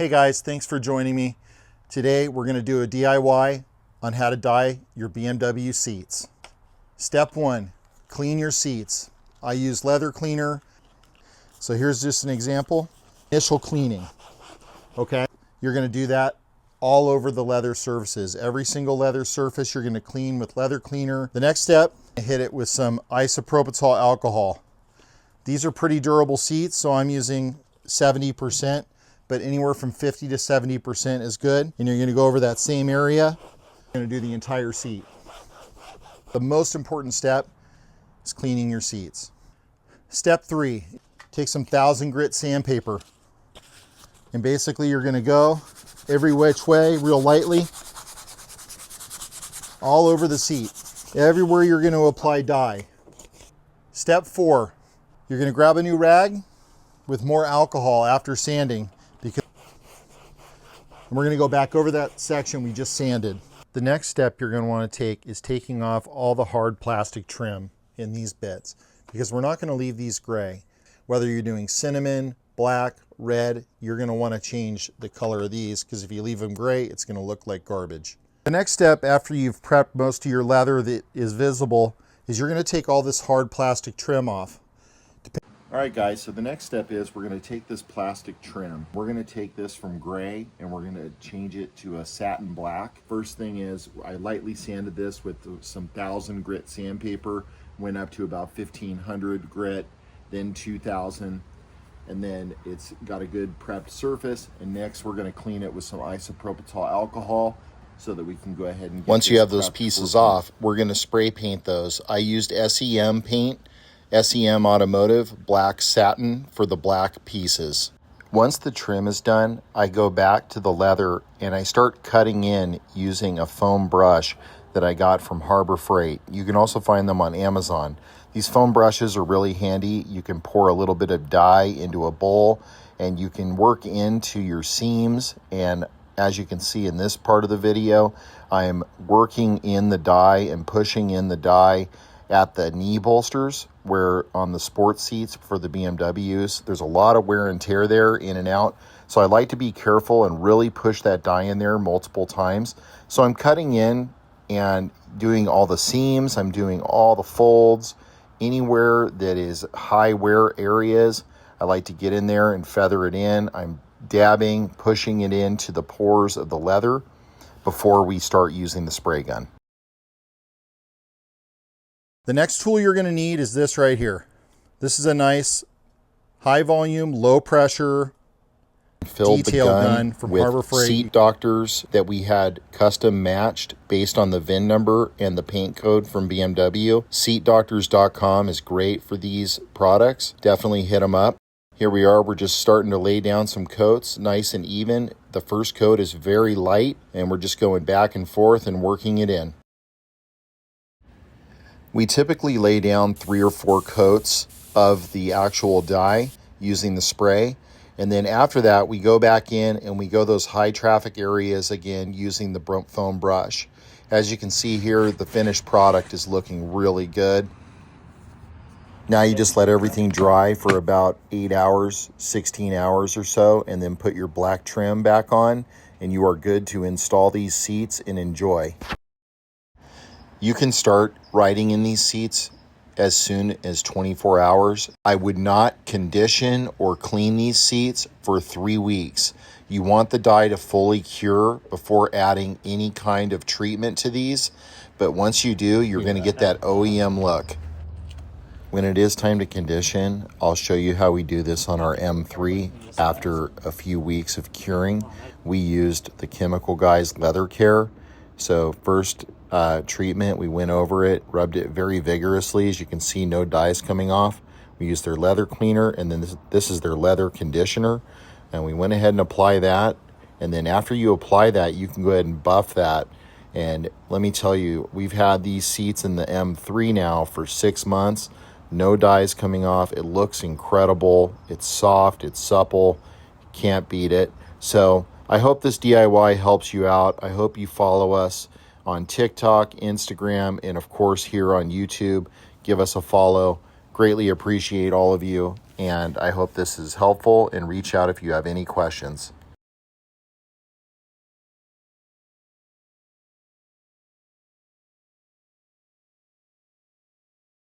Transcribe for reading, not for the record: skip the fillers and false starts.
Hey guys, thanks for joining me. Today we're going to do a DIY on how to dye your BMW seats. Step 1, clean your seats. I use leather cleaner. So here's just an example. Initial cleaning. Okay, you're going to do that all over the leather surfaces. Every single leather surface you're going to clean with leather cleaner. The next step, hit it with some isopropyl alcohol. These are pretty durable seats, so I'm using 70%. But anywhere from 50 to 70% is good. And you're gonna go over that same area. You're gonna do the entire seat. The most important step is cleaning your seats. Step 3, take some 1000 grit sandpaper. And basically you're gonna go every which way, real lightly, all over the seat. Everywhere you're gonna apply dye. Step 4, you're gonna grab a new rag with more alcohol after sanding. And we're going to go back over that section we just sanded. The next step you're going to want to take is taking off all the hard plastic trim in these bits, because we're not going to leave these gray. Whether you're doing cinnamon, black, red, you're going to want to change the color of these, because if you leave them gray, it's going to look like garbage. The next step after you've prepped most of your leather that is visible is you're going to take all this hard plastic trim off. All right guys, so the next step is we're going to take this plastic trim. We're going to take this from gray and we're going to change it to a satin black. First thing is I lightly sanded this with some 1000 grit sandpaper, went up to about 1500 grit, then 2000, and then it's got a good prepped surface. And next we're going to clean it with some isopropyl alcohol so that we can go ahead and get once you have those pieces off, we're going to spray paint those. I used SEM paint. SEM Automotive black satin for the black pieces. Once the trim is done, I go back to the leather and I start cutting in using a foam brush that I got from Harbor Freight. You can also find them on Amazon. These foam brushes are really handy. You can pour a little bit of dye into a bowl and you can work into your seams. And as you can see in this part of the video, I'm working in the dye and pushing in the dye at the knee bolsters, where on the sports seats for the BMWs, there's a lot of wear and tear there in and out. So I like to be careful and really push that dye in there multiple times. So I'm cutting in and doing all the seams. I'm doing all the folds. Anywhere that is high wear areas, I like to get in there and feather it in. I'm dabbing, pushing it into the pores of the leather before we start using the spray gun. The next tool you're going to need is this right here. This is a nice high volume, low pressure detail gun from Harbor Freight. Seat doctors that we had custom matched based on the VIN number and the paint code from BMW. Seatdoctors.com is great for these products. Definitely hit them up. Here we are. We're just starting to lay down some coats nice and even. The first coat is very light and we're just going back and forth and working it in. We typically lay down 3 or 4 coats of the actual dye using the spray. And then after that, we go back in and we go those high traffic areas again using the foam brush. As you can see here, the finished product is looking really good. Now you just let everything dry for about 8 hours, 16 hours or so, and then put your black trim back on, and you are good to install these seats and enjoy. You can start riding in these seats as soon as 24 hours. I would not condition or clean these seats for 3 weeks. You want the dye to fully cure before adding any kind of treatment to these. But once you do, you're going to get that OEM look. When it is time to condition, I'll show you how we do this on our M3. After a few weeks of curing, we used the Chemical Guys Leather Care. So first treatment, we went over it, rubbed it very vigorously. As you can see, no dyes coming off. We used their leather cleaner, and then this is their leather conditioner. And we went ahead and applied that. And then after you apply that, you can go ahead and buff that. And let me tell you, we've had these seats in the M3 now for 6 months. No dyes coming off. It looks incredible. It's soft, it's supple. Can't beat it. So I hope this DIY helps you out. I hope you follow us on TikTok, Instagram, and of course here on YouTube. Give us a follow. Greatly appreciate all of you, and I hope this is helpful, and reach out if you have any questions.